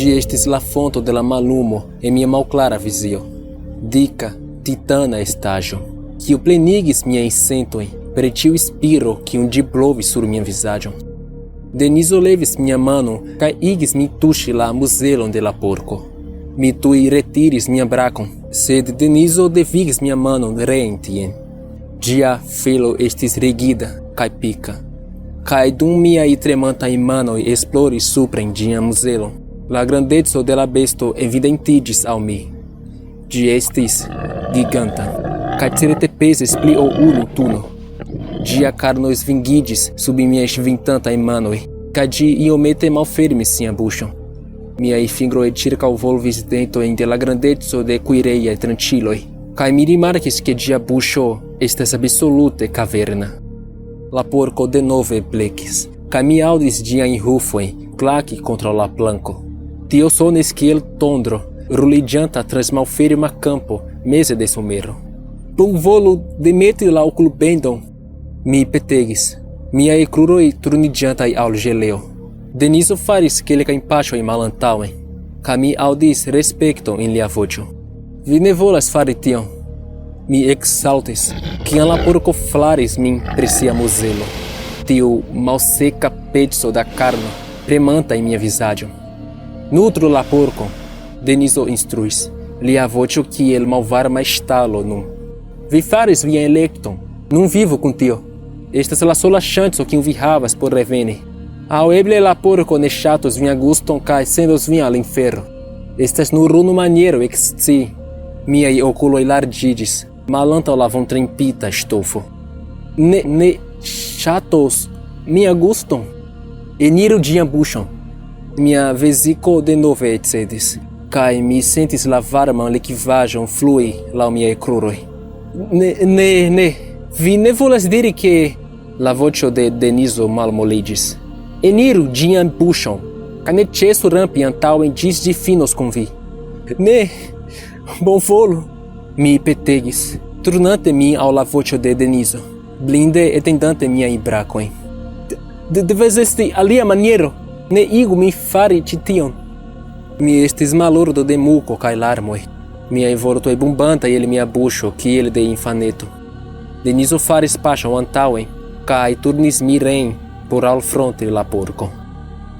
De estes la fonto de la malumo e minha mal clara visio. Dica, titana estágio. Que o plenigis minha incentoi, per tiu spiro que di blovi sur minha visagion. Deniso levis minha mano, cae igis mi tuŝi la muzelon de la porco. Mi tui retiris minha bracon, sed Deniso devigis minha manon reen tien. Gia felo estis rigida, cae pica. Cae dum miai tremantai manoi esploris suprem dia muzelon. La grandezo de la besto evidentigis al mi. Gi estis giganta, cae certe peses pli ol unu tuno. Gia carno svingigis sub miai svintantai manoi, cae gi iomete malfermis sia buŝon. Miai fingroi circaŭvolvis dentojn de la grandezo de kuireiaj tranĉiloj, cae mi rimarkis ke ĝia buŝo estas absolute caverna. La porco denove blekis, cae mi aŭdis ĝiajn rufojn klaki kontraŭ la planko. Tio sonis kiel tondro, ruliĝanta trans malferma campo, meze de somero. Bonvolu demeti la okulbendon, mi petegis, miaj kruroj turniĝantaj al ĝeleo. Deniso faris kelkajn paŝojn malantaŭen, kaj mi aŭdis respekton en lia voĉo. Vi ne volas fari tion. Mi eksaltis, kiam la porko flaris min per sia muzelo. Tiu malseka peco da karno premanta en mia vizaĝo. Nutru la porco, Deniso instruis, lia voĉo kiel malvarma ŝtalo nun. Vi faris vian elekton, nun vivu kun tio. Estas la sola ŝanco kiun vi havas por reveni. Aŭ eble la porko ne ŝatos vian guston kaj sendos vin al infero. Estas nur unu maniero ekscii. Miaj okuloj larĝiĝis, malantaŭ la vontrempita ŝtofo. Ne ŝatos mia guston. Eniru ĝian buŝon. Mia veziko denove excedis, kaj mi sentis la varman likvaĵon flui laŭ miaj kruroj. Ne, vi ne volas diri ke... La voĉo de Deniso malmoliĝis. Eniru ĝian buŝon, kaj ne ĉesu rampi antaŭen ĝis ĝi finos kun vi. Ne, bonvolu, mi petegis, turnante min al la voĉo de Deniso, blinde etendante miajn brakojn. Devas esti alia maniero. Ne igu mi fari ĉi tion. Mi estis malordo de muko kaj larmoj. Miaj vortoj bumbantaj el mia buŝo kiel de infaneto. Deniso faris paŝon antaŭen kaj turnis mi reen por alfronti la porko.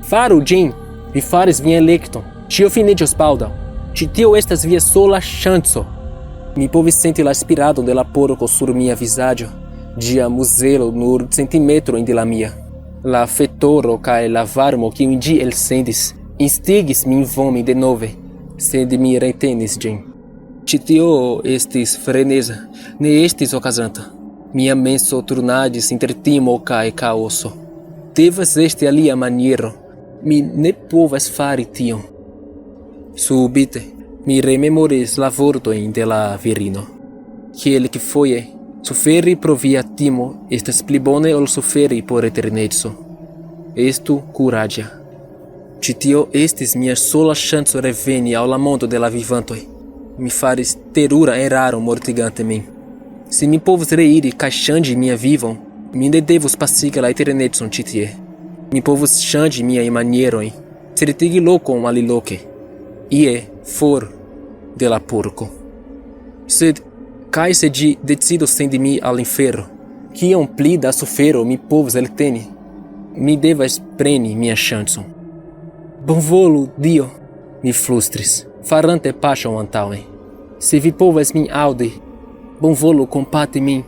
Faru ĝin! Vi faris vian elekton. Ĉio finiĝos baldaŭ. Ĉi tio estas via sola ŝanco. Mi povis senti la spiradon de la porko sur mia vizaĝo. Ĝia muzelo nur centimetrojn de la mia. La fetoro kaj la varmo kiun ĝi elsendis instigis min vomi denove, sed mi retenis ĝin. Ĉi tio estis freneza, ne estis okazanta. Mia menso turnadis inter timo kaj kaoso. Devas esti alia maniero. Mi ne povas fari tion. Subite, mi rememoris la vortojn de la virino. Kelkfoje suferi pro via timo estas pli bone ol suferi por eterneco. Estu kuraĝa. Ĉi tio estis mia sola ŝanco reveni al la mondo de la vivantoj. Mi faris terura eraro mortigante min. Se mi povus reiri kaj ŝanĝi mia vivon, mi ne devus pasigi la eternecon ĉi tie. Mi povus ŝanĝi miajn manierojn, certigi lokon aliloke, ie for de la porko. Sed kaj se ĝi decidos sendi mi al infero, kiom pli da sufero mi povus elteni? Mi devas preni mia ŝancon. Bonvolu, Dio, mi flustris, farante paŝon antaŭen. Se vi povas min aŭdi, bonvolu kompati min.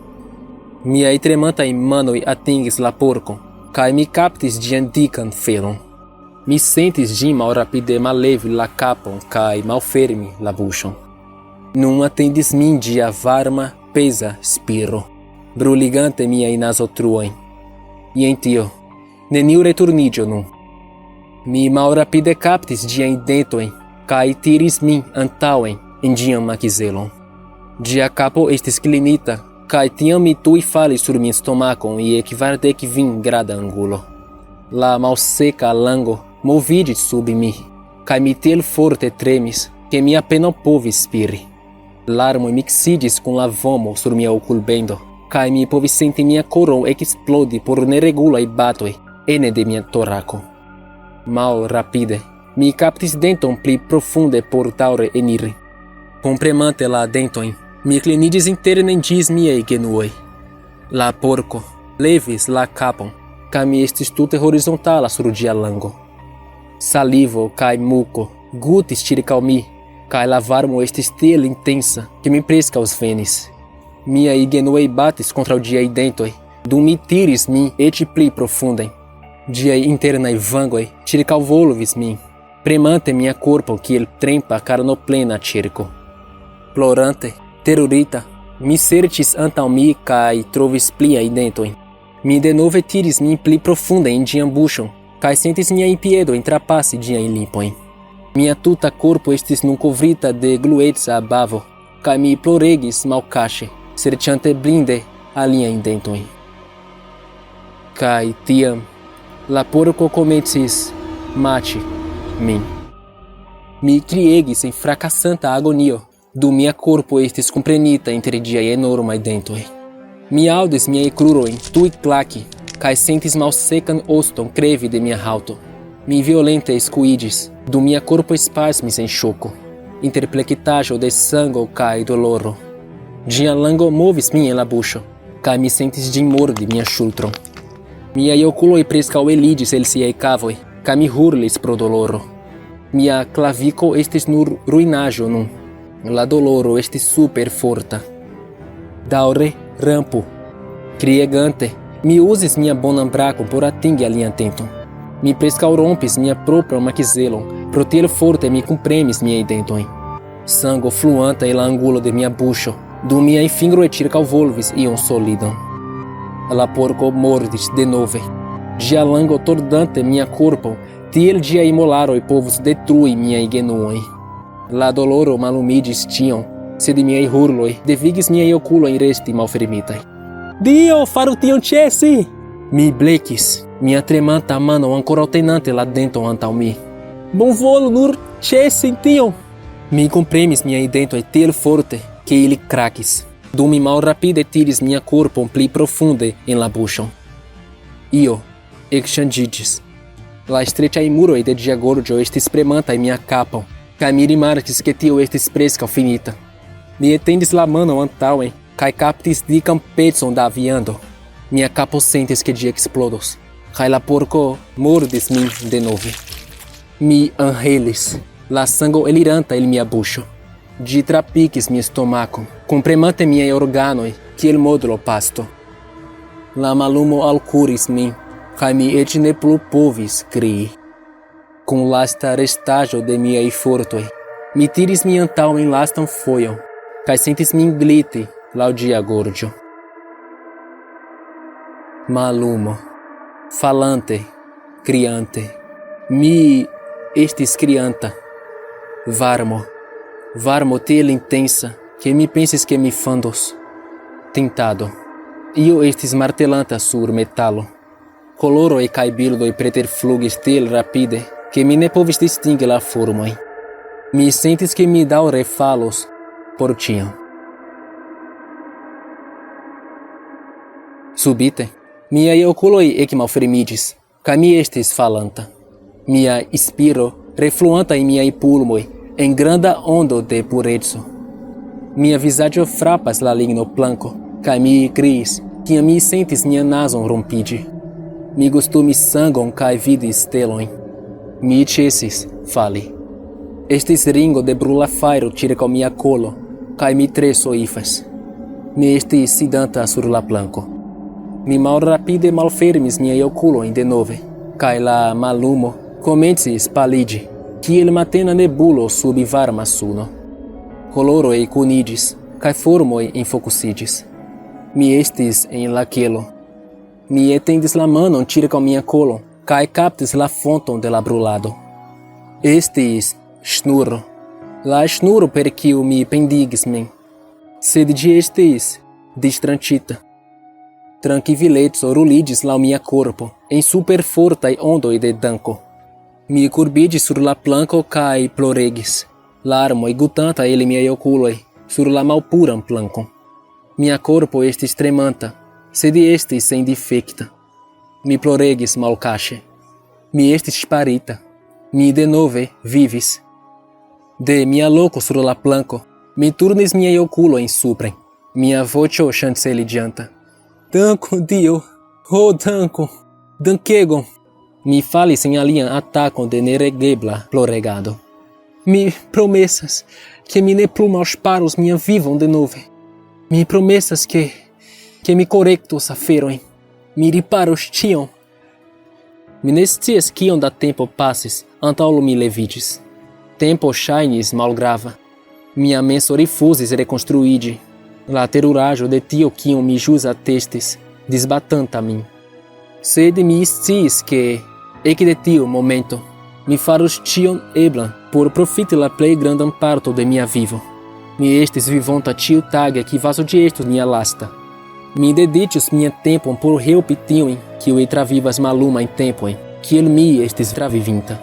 Miaj tremantaj manoj atingis la porkon, kaj mi kaptis ĝian dikan felon. Mi sentis ĝin malrapide mallevi la kapon kaj malfermi la buŝon. Nun atendis min ĝia varma, peza spiro, bruligante miajn nazotruojn. Jen tio, neniu returniĝo nun. Mi malrapide kaptis ĝiajn dentojn kaj tiris min antaŭen en ĝian makizelon. Ĝia kapo estis klinita, kaj tiam mi tuj falis sur mian stomakon je 45-grada angulo. La malseka lango moviĝis sub mi, kaj mi tiel forte tremis, ke mi apenaŭ povis spiri. Larmoj miksiĝis kun la vomo sur mia okulbendo, kaj mi povis senti mia koron eksplodi por neregulaj batoj ene de mia torako. Malrapide, Mi captis denton pli profunde portaure eniri. Compremante la dentoin, mi clinidis interne gis miei genuoi. La porco levis la capon, ca mi estis tute horizontala sur dia lango. Salivo cae muco gutis circau mi, cae la varmo estis tiel intensa, que mi prescaus venis. Miai genuoi batis contra o diai dentoi, dum mi tiris min eti pli profunden. Diai internai vangoi circau volvis min, premante mia corpo kiel trempa carnoplena circo. Plorante, terurita, mi sertis antau mi cae trovis pliai dentoin. Mi denove tiris min pli profunde in dian buŝon, cae sentis miai piedoi trapassi diai limpoin. Mia tuta corpo estis nun covrita de glueca bavo, cae mi ploregis malcaŝe, serĉante blinde aliajn dentojn. Kaj tiam la porko komencis mati min. Mi kriegis en fracasanta agonio, dum mia corpo estis comprenita inter diaj enormaj dentoj. Mi aŭdis miaj krurojn tuj klaki, kaj sentis malsekan oston krevi de mia haŭto. Mi violente skuiĝis, dum mia corpo spasmis en ŝoko, inter plekitaĵo de sango kaj doloro. Ĝia lango movis min en la buŝo, kaj mi sentis ĝin mordi mia ŝultron. Miaj okuloj preskaŭ eliĝis el siaj kavoj, kaj mi hurlis pro doloro. Mia claviko estis nur ruinaĵo nun. La doloro estis super forta. Daŭre rampo. Kriegante, mi uzis mia bonan brakon por atingi alian tenton. Mi preskaŭ rompis mia propran makizelon, pro tiel forte mi kunpremis miaj dentojn. Sango fluanta el la angulo de mia buŝo, dum miaj fingroj ĉirkaŭvolvis ion solidan. La porko mordis denove. Ĝia lango tordante mia korpo, tiel ĝiaj molaroj povus detrui miaj genuojn. La doloro malumigis tion, sed miei hurloi devigis miei oculoi resti malfermitai. Dio, faru tion ĉesi! Mi blekis, mia tremanta mano ankoraŭ tenante la denton antaŭ mi. Bonvolu nur ĉesi tion! Mi kompremis miaj dentoj tiel forte, ke ili krakis, dum mi malrapide tiris mia korpon pli profunde en la buŝon. Io ekŝanĝiĝis. La estreĉaj muroj de ĝia gorĝo estis premantaj mia kapon, kaj mi rimarkis ke tio estis preskaŭ finita. Mi etendis la manon antaŭen kaj kaptis dikan pecon da viando. Mia kapo sentis ke ĝi eksplodos, kaj la porko mordis min denove. Mi anhelis, la sango eliranta el mia buŝo. Ĝi trapikis mia stomakon, kompremante miaj organoj kiel modlo pasto. La mallumo alkuris min, kaj mi eĉ ne plu povis krii. Kun lasta restaĵo de miaj fortoj, mi tiris min antaŭen lastan fojon, kaj sentis min gliti laŭ ĝia gorĝo. Mallumo, falante, kriante. Mi estis krianta. Varmo tiel intensa, ke mi pensis ke mi fandos. Tintado. Io estis martelanta sur metalo. Koloroj kaj bildoj preterflugis tiel rapide, ke mi ne povis distingi la formojn. Mi sentis ke mi daŭre falos por ĉiam. Subite, miaj okuloj ekmalfermiĝis, kaj mi estis falanta. Mia spiro refluanta en miaj pulmoj en granda ondo de pureco. Mia vizaĝo frapas la lignoplanko, kaj mi kriis, kiam mi sentis mia nazon rompiĝi. Mi gustumis sangon kaj vidis stelojn. Mi ĉesis fali. Estis ringo de brula fajro ĉirkaŭ mia kolo, kaj mi tre soifas. Mi estis sidanta sur la planko. Mi malrapide malfermis miaj okulojn denove, kaj la mallumo komencis paliĝi, kiel matena nebulo sub varma suno. Koloroj kuniĝis, kaj formoj enfokusiĝis. Mi estis en la kelo. Mi etendis la manon ĉirkaŭ mia kolo, kaj kaptis la fonton de la brulado. Estis ŝnuro. La ŝnuro per kiu mi pendigis min, sed ĝi estis distranĉita. Trankvileco ruliĝis laŭ mia korpo en superfortaj ondoj de danko. Mi kurbiĝis sur la planko kaj ploregis, larmoj gutantaj el miaj okuloj sur la malpuran plankon. Mia korpo estis tremanta, sed estis sendifekta. Mi ploregis malkaŝe. Mi estis ŝparita. Mi denove vivis. De mia loco sur la planco, mi turnis miei oculo in supren. Mia vocio chanceligianta. Danko, Dio! Oh, danko! Dankegon! Mi falis in alian attacon de neregebla ploregado. Mi promessas que mi ne plu malsparos mia vivon denove. Mi promessas que mi correctos aferoin. Mi riparos tion. Mi ne scias kiom da tempo passis antaŭ mi leviĝis. Tempo ŝajnis malgrava. Mia menso rifuzis rekonstruiĝi. La teruraĵo de tio kion mi ĵus atestis, disbatanta min. Sed mi sciis ke, ekde tiu momento, mi faros ĉion eblan por profiti la plej grandan parto de mia vivo. Mi estis vivonta ĉiutage kvazaŭ ĝi estus mia lasta. Mi dediĉus mian tempon por helpi tiujn, kiuj travivas malumajn tempojn, kiel mi estis travivinta.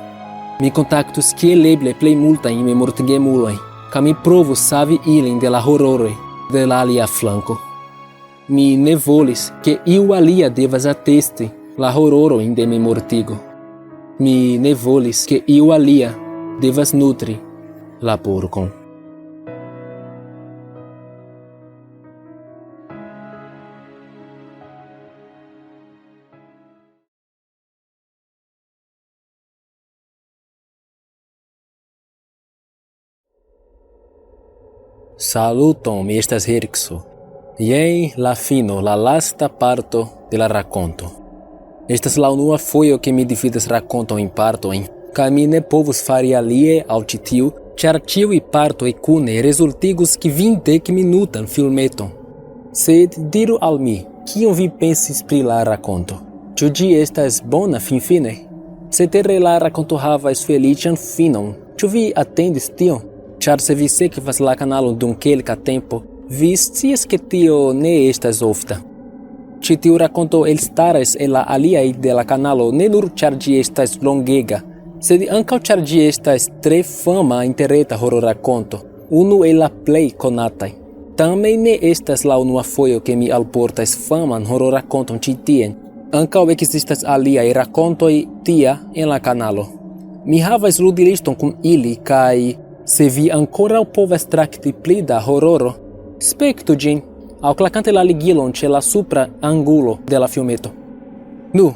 Mi kontaktus kiel eble plej multajn memortigemulojn, kaj mi provus savi ilin de la hororoj de la alia flanko. Mi ne volis ke iu alia devas atesti la hororojn de memortigo. Mi ne volis ke iu alia devas nutri la porkon. Saluton, mi estas Herikso. Jen la fino, la lasta parto de la rakonto. Estas la unua fojo ke mi dividas rakonton en partojn, kaj mi ne povus fari alie aŭ ĉi tiu, ĉar ĉiuj partoj kune rezultigus 20-minutan filmeton. Sed diru al mi, kion vi pensis pri la rakonto? Ĉu ĝi estas bona finfine? Cetere la rakonto havas feliĉan finon. Ĉu vi atendis tion? Ĉar se vi sekvas la kanalon dum kelka tempo, vi scias ke tio ne estas ofta. Ĉi tiu rakonto elstaras el la aliaj de la kanalo ne nur ĉar ĝi estas longega, sed ankaŭ ĉar ĝi estas tre fama interreta hororrakonto, unu el la plej konataj. Tamen ne estas la unua fojo ke mi alportas faman hororrakonton ĉi tien. Ankaŭ ekzistas aliaj rakontoj tia en la kanalo. Mi havas ludiliston kun ili kaj se vi ankoraŭ povas trakti pli da hororo, spektu ĝin aŭ klakante la ligilon ĉe la supra angulo de la filmeto. Nu,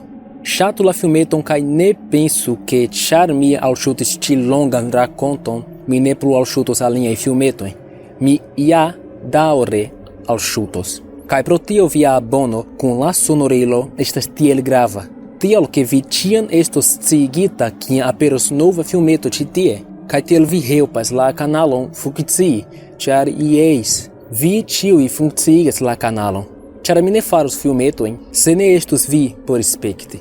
ŝatu la filmeton kaj ne pensu ke ĉar mi alŝutis ĉi longan rakonton, mi ne plu alŝutos aliajn filmetojn. Mi ja daŭre alŝutos. Kaj pro tio via abono kun la sonorilo estas tiel grava. Tiel ke vi ĉiam estos sciigita kiam aperos nova filmeto ĉi tie. Kaj tiel vi helpas la kanalon funkcii, ĉar jes, vi ĉiuj funkciigas la kanalon. Ĉar mi ne faros filmetojn, se ne estus vi por spekti.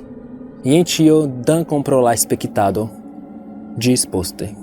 Jen ĉio, dankon pro la spektado. Ĝis poste.